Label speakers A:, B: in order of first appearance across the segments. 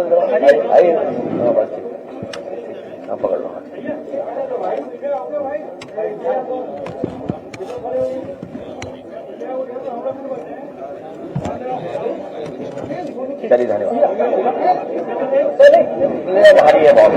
A: आइए, बस आप पकड़ लो। चलिए, धन्यवाद। भारी है बहुत।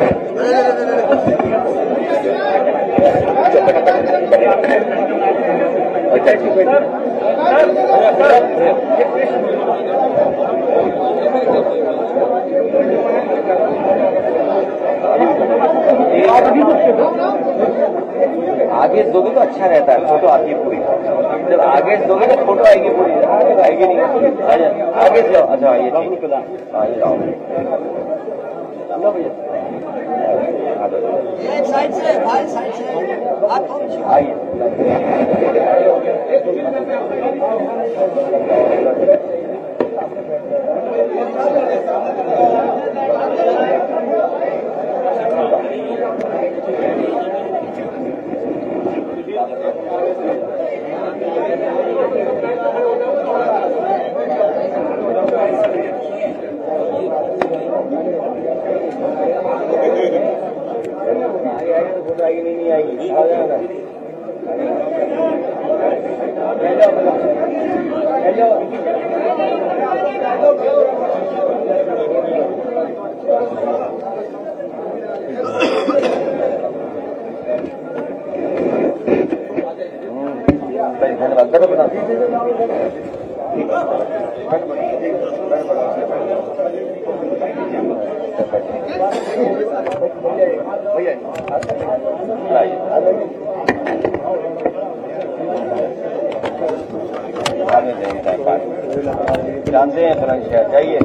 A: आगे दोगे तो अच्छा रहता है, फोटो आती है पूरी। जब आगे दोगे तो फोटो आएगी पूरी, आएगी नहीं। आगे से जाओ। अच्छा, ये ठीक, आगे जाओ।
B: साइड से भाई, साइड से आप
A: आइए। आएगी नहीं आएगी, आ जाएगा। धन्यवाद। जानते हैं तुरंत शहर जाइए।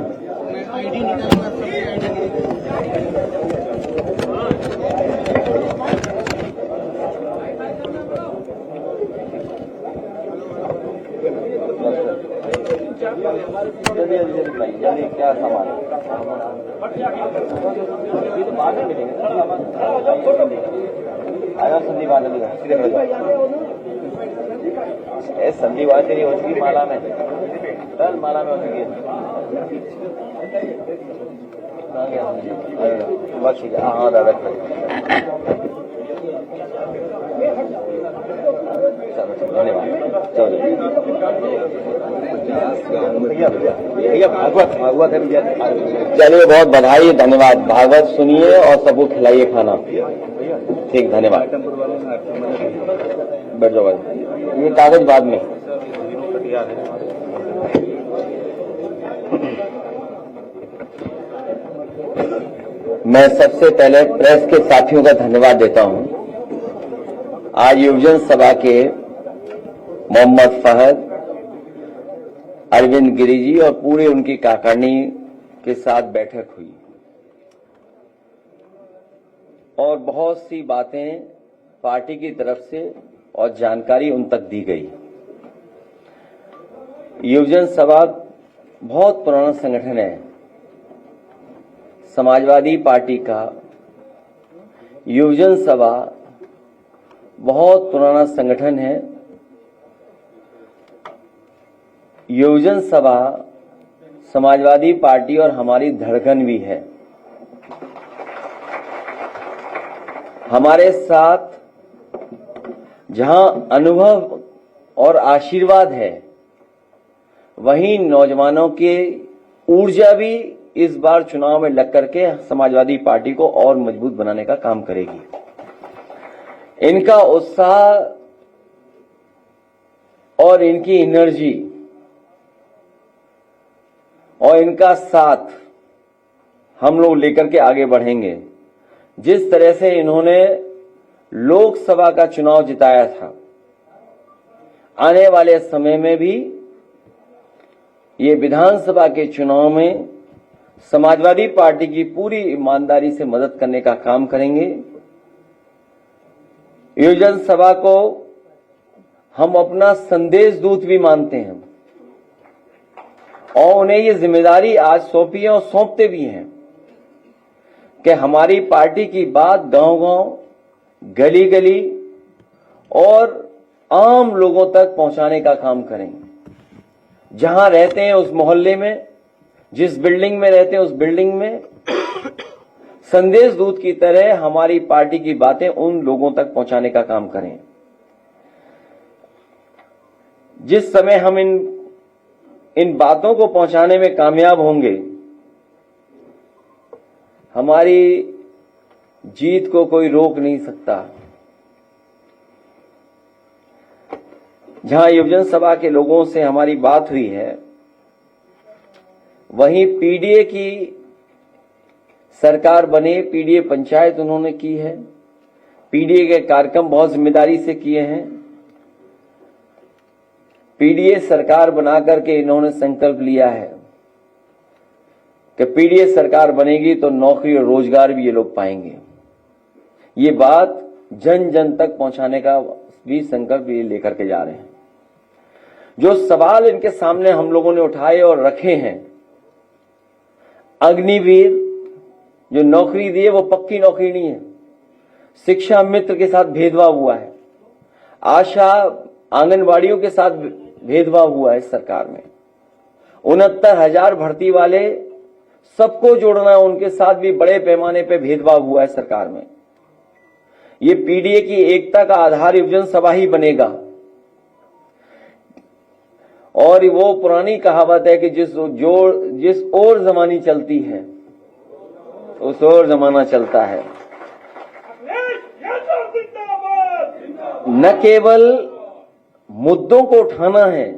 A: जल्दी क्या सामान ये तो बाद में मिलेंगे। आया संदीप संदीप आज तेरी हो चुकी माला में, कल माला में हो चुकी है। बस ठीक है। हाँ दादा, धन्यवाद। भैया भागवत है भैया। चलिए, बहुत बधाई, धन्यवाद। भागवत सुनिए और सबको खिलाइए खाना। ठीक, धन्यवाद। बैठ जाओ भाई, ये कागज बाद में। मैं सबसे पहले प्रेस के साथियों का धन्यवाद देता हूं। आज युवजन सभा के मोहम्मद फहद, अरविंद गिरी जी और पूरे उनकी कार्यकारिणी के साथ बैठक हुई और बहुत सी बातें पार्टी की तरफ से और जानकारी उन तक दी गई। युवजन सभा बहुत पुराना संगठन है। समाजवादी पार्टी का युवजन सभा बहुत पुराना संगठन है। युवजन सभा समाजवादी पार्टी और हमारी धड़कन भी है। हमारे साथ जहां अनुभव और आशीर्वाद है, वहीं नौजवानों की ऊर्जा भी इस बार चुनाव में लग करके समाजवादी पार्टी को और मजबूत बनाने का काम करेगी। इनका उत्साह और इनकी एनर्जी और इनका साथ हम लोग लेकर के आगे बढ़ेंगे। जिस तरह से इन्होंने लोकसभा का चुनाव जिताया था, आने वाले समय में भी ये विधानसभा के चुनाव में समाजवादी पार्टी की पूरी ईमानदारी से मदद करने का काम करेंगे। युवजन सभा को हम अपना संदेश दूत भी मानते हैं और उन्हें ये जिम्मेदारी आज सौंपी है और सौंपते भी हैं कि हमारी पार्टी की बात गांव-गांव, गली-गली और आम लोगों तक पहुंचाने का काम करें। जहां रहते हैं उस मोहल्ले में जिस बिल्डिंग में रहते हैं उस बिल्डिंग में संदेश दूत की तरह हमारी पार्टी की बातें उन लोगों तक पहुंचाने का काम करें। जिस समय हम इन बातों को पहुंचाने में कामयाब होंगे, हमारी जीत को कोई रोक नहीं सकता। जहां युवजन सभा के लोगों से हमारी बात हुई है, वहीं पीडीए की सरकार बने, पीडीए पंचायत उन्होंने की है, पीडीए के कार्यक्रम बहुत जिम्मेदारी से किए हैं। पीडीए सरकार बनाकर के इन्होंने संकल्प लिया है कि पीडीए सरकार बनेगी तो नौकरी और रोजगार भी ये लोग पाएंगे। ये बात जन जन तक पहुंचाने का भी संकल्प ये लेकर के जा रहे हैं। जो सवाल इनके सामने हम लोगों ने उठाए और रखे हैं, अग्निवीर जो नौकरी दी है वो पक्की नौकरी नहीं है, शिक्षा मित्र के साथ भेदभाव हुआ है, आशा आंगनवाड़ियों के साथ भेदभाव हुआ है सरकार में, 69,000 भर्ती वाले सबको जोड़ना है, उनके साथ भी बड़े पैमाने पे भेदभाव हुआ है सरकार में। ये पीडीए की एकता का आधार युवजन सभा ही बनेगा। और वो पुरानी कहावत है कि जिस ओर जमानी चलती है उस ओर जमाना चलता है। न केवल मुद्दों को उठाना है,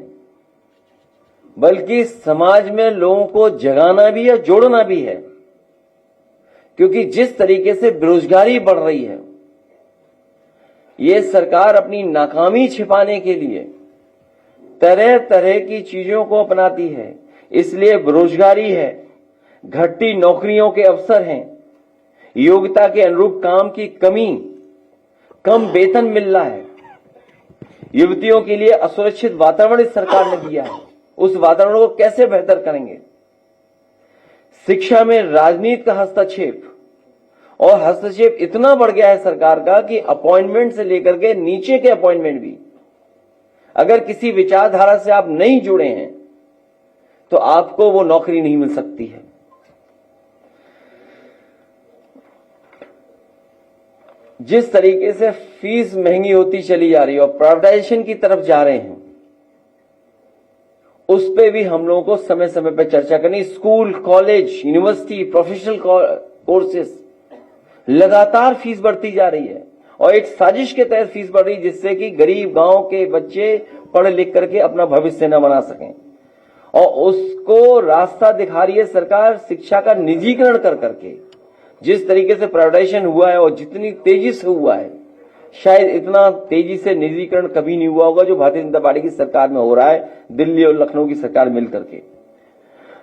A: बल्कि समाज में लोगों को जगाना भी है, जोड़ना भी है। क्योंकि जिस तरीके से बेरोजगारी बढ़ रही है, ये सरकार अपनी नाकामी छिपाने के लिए तरह तरह की चीजों को अपनाती है। इसलिए बेरोजगारी है, घटती नौकरियों के अवसर हैं, योग्यता के अनुरूप काम की कमी, कम वेतन मिल रहा है, युवतियों के लिए असुरक्षित वातावरण इस सरकार ने दिया है। उस वातावरण को कैसे बेहतर करेंगे? शिक्षा में राजनीति का हस्तक्षेप, और हस्तक्षेप इतना बढ़ गया है सरकार का कि अपॉइंटमेंट से लेकर के नीचे के अपॉइंटमेंट भी, अगर किसी विचारधारा से आप नहीं जुड़े हैं तो आपको वो नौकरी नहीं मिल सकती है। जिस तरीके से फीस महंगी होती चली जा रही है और प्राइवेटाइजेशन की तरफ जा रहे हैं, उस पे भी हम लोगों को समय समय पर चर्चा करनी। School, college, university, professional courses, लगातार फीस बढ़ती जा रही है और एक साजिश के तहत फीस बढ़ रही है, जिससे कि गरीब गांव के बच्चे पढ़ लिख करके अपना भविष्य न बना सकें। और उसको रास्ता दिखा रही है सरकार शिक्षा का निजीकरण कर करके। जिस तरीके से प्राइवेटाइजेशन हुआ है और जितनी तेजी से हुआ है, शायद इतना तेजी से निजीकरण कभी नहीं हुआ होगा जो भारतीय जनता पार्टी की सरकार में हो रहा है, दिल्ली और लखनऊ की सरकार मिलकर के।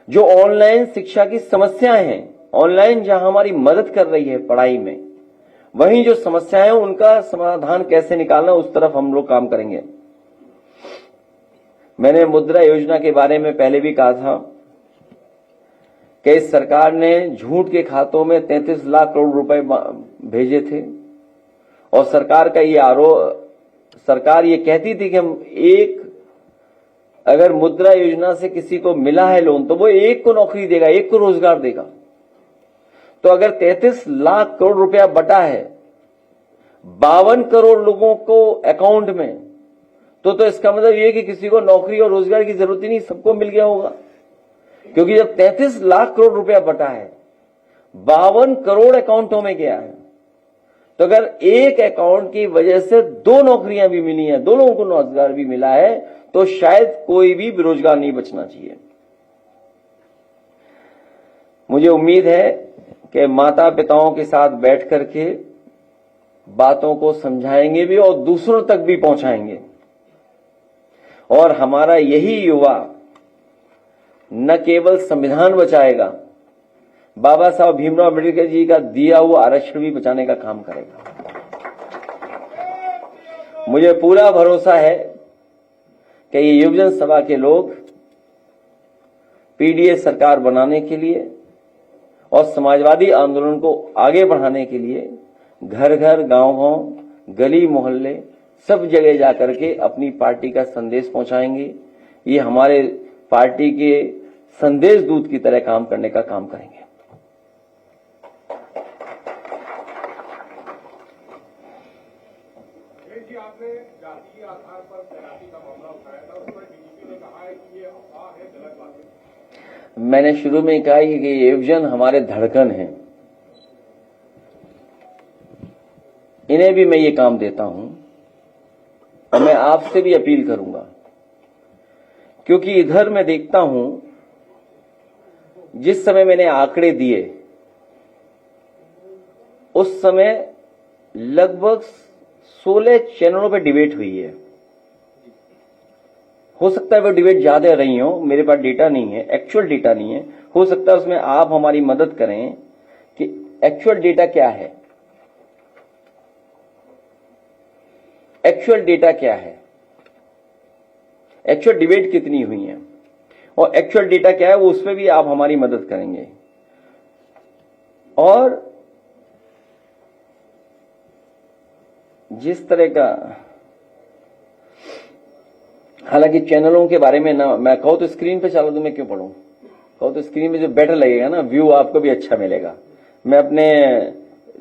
A: जो ऑनलाइन शिक्षा की समस्याएं हैं, ऑनलाइन जहां हमारी मदद कर रही है पढ़ाई में, वहीं जो समस्याएं हैं उनका समाधान कैसे निकालना, उस तरफ हम लोग काम करेंगे। मैंने मुद्रा योजना के बारे में पहले भी कहा था कि इस सरकार ने झूठ के खातों में 33 लाख करोड़ रुपए भेजे थे और सरकार का ये सरकार ये कहती थी कि हम अगर मुद्रा योजना से किसी को मिला है लोन तो वो एक को नौकरी देगा, एक को रोजगार देगा। तो अगर 33 लाख करोड़ रुपया बटा है 52 करोड़ लोगों को अकाउंट में, तो इसका मतलब ये कि किसी को नौकरी और रोजगार की जरूरत ही नहीं, सबको मिल गया होगा। क्योंकि जब 33 लाख करोड़ रुपया बटा है, 52 करोड़ अकाउंटों में गया है, तो अगर एक अकाउंट की वजह से 2 नौकरियां भी मिली हैं, 2 लोगों को रोजगार भी मिला है, तो शायद कोई भी बेरोजगार नहीं बचना चाहिए। मुझे उम्मीद है कि माता पिताओं के साथ बैठ करके बातों को समझाएंगे भी और दूसरों तक भी पहुंचाएंगे। और हमारा यही युवा न केवल संविधान बचाएगा, बाबा साहब भीमराव अम्बेडकर जी का दिया हुआ आरक्षण भी बचाने का काम करेगा। मुझे पूरा भरोसा है कि ये युवजन सभा के लोग पीडीए सरकार बनाने के लिए और समाजवादी आंदोलन को आगे बढ़ाने के लिए घर घर, गांव-गांव, गली मोहल्ले सब जगह जाकर के अपनी पार्टी का संदेश पहुंचाएंगे। ये हमारे पार्टी के संदेश दूत की तरह काम करने का काम करेंगे।
C: जी, आपने जातीय आधार पर तैनाती का मामला उठाया था, उस पर डीजीपी ने कहा है कि ये अफवाह है, गलत बात है।
A: मैंने शुरू में कहा कि ये विजन हमारे धड़कन हैं, इन्हें भी मैं ये काम देता हूं और मैं आपसे भी अपील करूंगा, क्योंकि इधर मैं देखता हूं जिस समय मैंने आंकड़े दिए उस समय लगभग 16 चैनलों पे डिबेट हुई है। हो सकता है वो डिबेट ज्यादा रही हो, मेरे पास डेटा नहीं है, एक्चुअल डेटा नहीं है। हो सकता है उसमें आप हमारी मदद करें कि एक्चुअल डेटा क्या है, एक्चुअल डेटा क्या है, एक्चुअल डिबेट कितनी हुई है और एक्चुअल डेटा क्या है, वो उसमें भी आप हमारी मदद करेंगे। और जिस तरह का, हालांकि चैनलों के बारे में ना मैं कहूं तो स्क्रीन पे चला दूं, मैं क्यों पढ़ूं, कहूं तो स्क्रीन पे जो बेटर लगेगा ना, व्यू आपको भी अच्छा मिलेगा। मैं अपने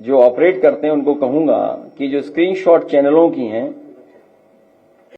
A: जो ऑपरेट करते हैं उनको कहूंगा कि जो स्क्रीनशॉट चैनलों की हैं